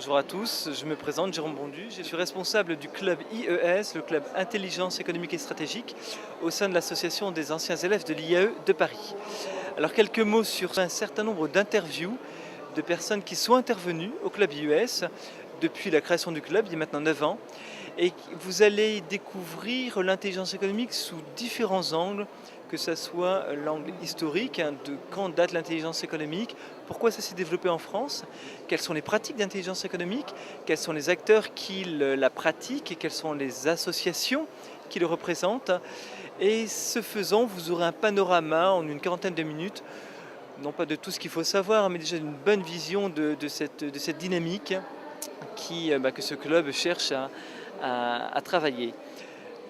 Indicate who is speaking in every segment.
Speaker 1: Bonjour à tous, je me présente, Jérôme Bondu, je suis responsable du club IES, le club Intelligence économique et stratégique, au sein de l'association des anciens élèves de l'IAE de Paris. Alors quelques mots sur un certain nombre d'interviews de personnes qui sont intervenues au club IES depuis la création du club, il y a maintenant 9 ans, et vous allez découvrir l'intelligence économique sous différents angles, que ce soit l'angle historique, de quand date l'intelligence économique, pourquoi ça s'est développé en France, quelles sont les pratiques d'intelligence économique, quels sont les acteurs qui la pratiquent et quelles sont les associations qui le représentent. Et ce faisant, vous aurez un panorama en une quarantaine de minutes, non pas de tout ce qu'il faut savoir, mais déjà d'une bonne vision de cette dynamique que ce club cherche à travailler.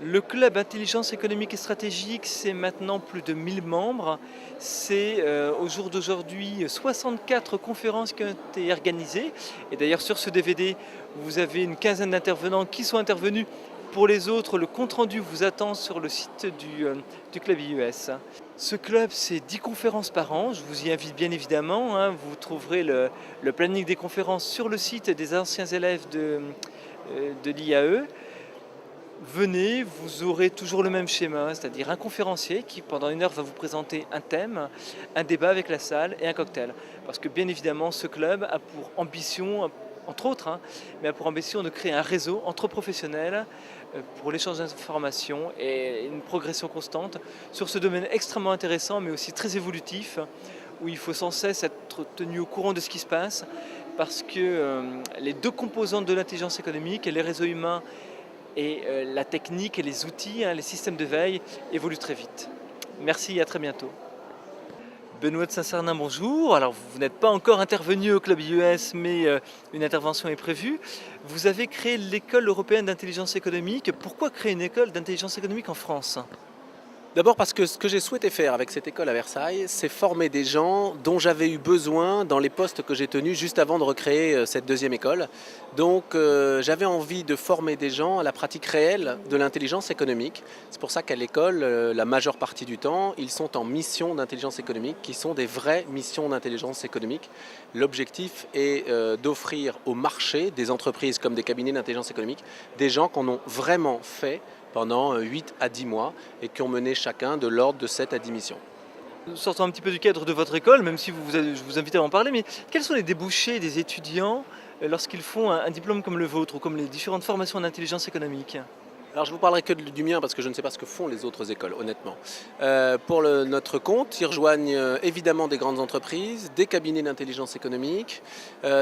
Speaker 1: Le club Intelligence économique et stratégique, c'est maintenant plus de 1000 membres. C'est au jour d'aujourd'hui 64 conférences qui ont été organisées. Et d'ailleurs sur ce DVD, vous avez une quinzaine d'intervenants qui sont intervenus. Pour les autres, le compte-rendu vous attend sur le site du club IES. Ce club, c'est 10 conférences par an. Je vous y invite bien évidemment. Vous trouverez le planning des conférences sur le site des anciens élèves de l'IAE. Venez, vous aurez toujours le même schéma, c'est-à-dire un conférencier qui pendant 1 heure va vous présenter un thème, un débat avec la salle et un cocktail. Parce que bien évidemment ce club a pour ambition, entre autres, mais a pour ambition de créer un réseau entre professionnels pour l'échange d'informations et une progression constante sur ce domaine extrêmement intéressant mais aussi très évolutif où il faut sans cesse être tenu au courant de ce qui se passe parce que les deux composantes de l'intelligence économique, les réseaux humains et la technique et les outils, les systèmes de veille évoluent très vite. Merci et à très bientôt. Benoît de Saint-Cernin, bonjour. Alors vous n'êtes pas encore intervenu au club IES, mais une intervention est prévue. Vous avez créé l'école européenne d'intelligence économique. Pourquoi créer une école d'intelligence économique en France ?
Speaker 2: D'abord parce que ce que j'ai souhaité faire avec cette école à Versailles, c'est former des gens dont j'avais eu besoin dans les postes que j'ai tenus juste avant de recréer cette deuxième école. Donc j'avais envie de former des gens à la pratique réelle de l'intelligence économique. C'est pour ça qu'à l'école, la majeure partie du temps, ils sont en mission d'intelligence économique, qui sont des vraies missions d'intelligence économique. L'objectif est d'offrir au marché des entreprises comme des cabinets d'intelligence économique des gens qui en ont vraiment fait pendant 8 à 10 mois et qui ont mené chacun de l'ordre de 7 à 10 missions.
Speaker 1: Sortons un petit peu du cadre de votre école, même si je vous invite à en parler, mais quels sont les débouchés des étudiants lorsqu'ils font un diplôme comme le vôtre ou comme les différentes formations en intelligence économique ?
Speaker 2: Alors je ne vous parlerai que du mien parce que je ne sais pas ce que font les autres écoles, honnêtement. Pour notre compte, ils rejoignent évidemment des grandes entreprises, des cabinets d'intelligence économique.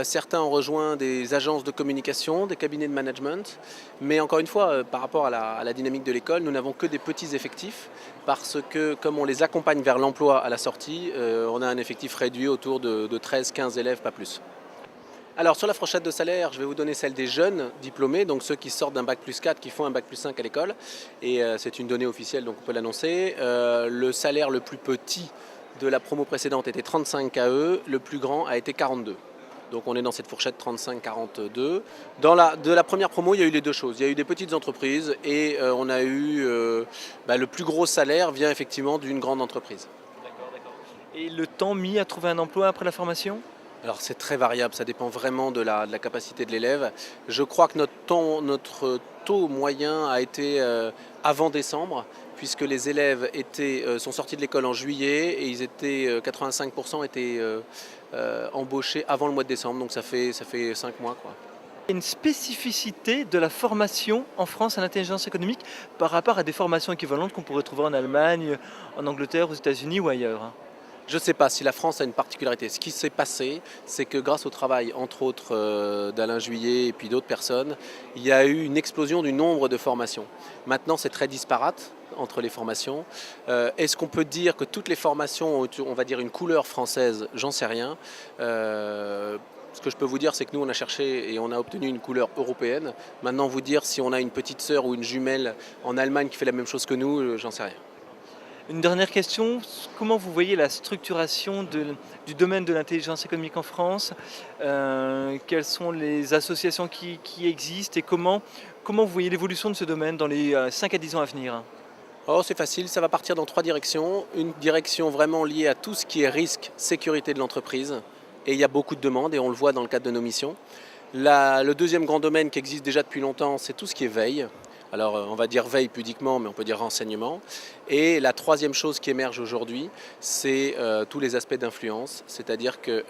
Speaker 2: Certains ont rejoint des agences de communication, des cabinets de management. Mais encore une fois, par rapport à la dynamique de l'école, nous n'avons que des petits effectifs parce que comme on les accompagne vers l'emploi à la sortie, on a un effectif réduit autour de 13-15 élèves, pas plus. Alors sur la fourchette de salaire, je vais vous donner celle des jeunes diplômés, donc ceux qui sortent d'un bac plus 4, qui font un bac plus 5 à l'école. Et c'est une donnée officielle, donc on peut l'annoncer. Le salaire le plus petit de la promo précédente était 35 KE, le plus grand a été 42. Donc on est dans cette fourchette 35-42. De la première promo, il y a eu les deux choses. Il y a eu des petites entreprises et on a eu le plus gros salaire vient effectivement d'une grande entreprise.
Speaker 1: D'accord. Et le temps mis à trouver un emploi après la formation ?
Speaker 2: Alors c'est très variable, ça dépend vraiment de la capacité de l'élève. Je crois que notre taux moyen a été avant décembre, puisque les élèves sont sortis de l'école en juillet et 85% étaient embauchés avant le mois de décembre, donc ça fait 5 mois, quoi.
Speaker 1: Il y a une spécificité de la formation en France à l'intelligence économique par rapport à des formations équivalentes qu'on pourrait trouver en Allemagne, en Angleterre, aux États-Unis ou ailleurs.
Speaker 2: Je ne sais pas si la France a une particularité. Ce qui s'est passé, c'est que grâce au travail, entre autres, d'Alain Juillet et puis d'autres personnes, il y a eu une explosion du nombre de formations. Maintenant, c'est très disparate entre les formations. Est-ce qu'on peut dire que toutes les formations ont, on va dire, une couleur française ? J'en sais rien. Ce que je peux vous dire, c'est que nous, on a cherché et on a obtenu une couleur européenne. Maintenant, vous dire si on a une petite sœur ou une jumelle en Allemagne qui fait la même chose que nous, j'en sais rien.
Speaker 1: Une dernière question, comment vous voyez la structuration du domaine de l'intelligence économique en France ? Quelles sont les associations qui existent et comment vous voyez l'évolution de ce domaine dans les 5 à 10 ans à venir ?
Speaker 2: Oh, c'est facile, ça va partir dans 3 directions. Une direction vraiment liée à tout ce qui est risque, sécurité de l'entreprise. Et il y a beaucoup de demandes et on le voit dans le cadre de nos missions. Le deuxième grand domaine qui existe déjà depuis longtemps, c'est tout ce qui est veille. Alors on va dire veille pudiquement, mais on peut dire renseignement. Et la troisième chose qui émerge aujourd'hui, c'est tous les aspects d'influence, c'est-à-dire que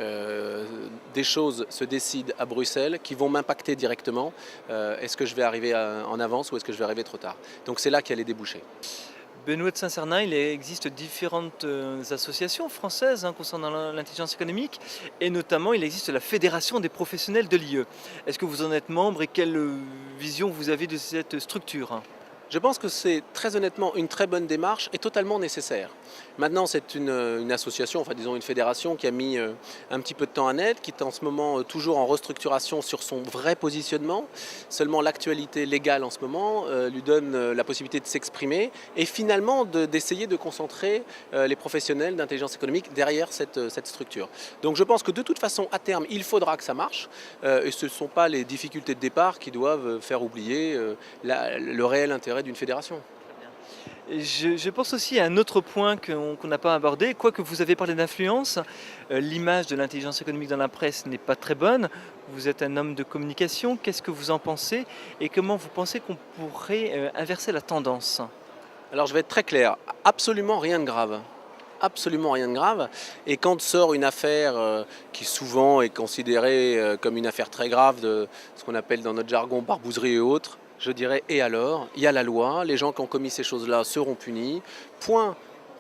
Speaker 2: des choses se décident à Bruxelles qui vont m'impacter directement. Est-ce que je vais arriver en avance ou est-ce que je vais arriver trop tard? Donc c'est là qu'il y a les débouchés.
Speaker 1: Benoît de Saint-Cernin, il existe différentes associations françaises concernant l'intelligence économique et notamment il existe la Fédération des professionnels de l'IE. Est-ce que vous en êtes membre et quelle vision vous avez de cette structure?
Speaker 2: Je pense que c'est très honnêtement une très bonne démarche et totalement nécessaire. Maintenant, c'est une association, enfin disons une fédération qui a mis un petit peu de temps à naître, qui est en ce moment toujours en restructuration sur son vrai positionnement. Seulement l'actualité légale en ce moment lui donne la possibilité de s'exprimer et finalement d'essayer de concentrer les professionnels d'intelligence économique derrière cette structure. Donc je pense que de toute façon, à terme, il faudra que ça marche et ce ne sont pas les difficultés de départ qui doivent faire oublier le réel intérêt d'une fédération.
Speaker 1: Je pense aussi à un autre point qu'on n'a pas abordé, quoique vous avez parlé d'influence, l'image de l'intelligence économique dans la presse n'est pas très bonne. Vous êtes un homme de communication, qu'est-ce que vous en pensez et comment vous pensez qu'on pourrait inverser la tendance?
Speaker 2: Alors je vais être très clair, absolument rien de grave. Absolument rien de grave. Et quand sort une affaire qui souvent est considérée comme une affaire très grave de ce qu'on appelle dans notre jargon barbouzerie et autres, je dirais et alors, il y a la loi, les gens qui ont commis ces choses-là seront punis. Point.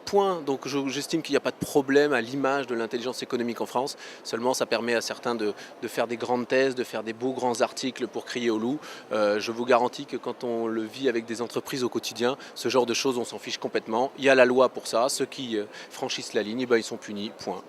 Speaker 2: Point. Donc j'estime qu'il n'y a pas de problème à l'image de l'intelligence économique en France. Seulement ça permet à certains de faire des grandes thèses, de faire des beaux grands articles pour crier au loup. Je vous garantis que quand on le vit avec des entreprises au quotidien, ce genre de choses on s'en fiche complètement. Il y a la loi pour ça. Ceux qui franchissent la ligne, ils sont punis. Point.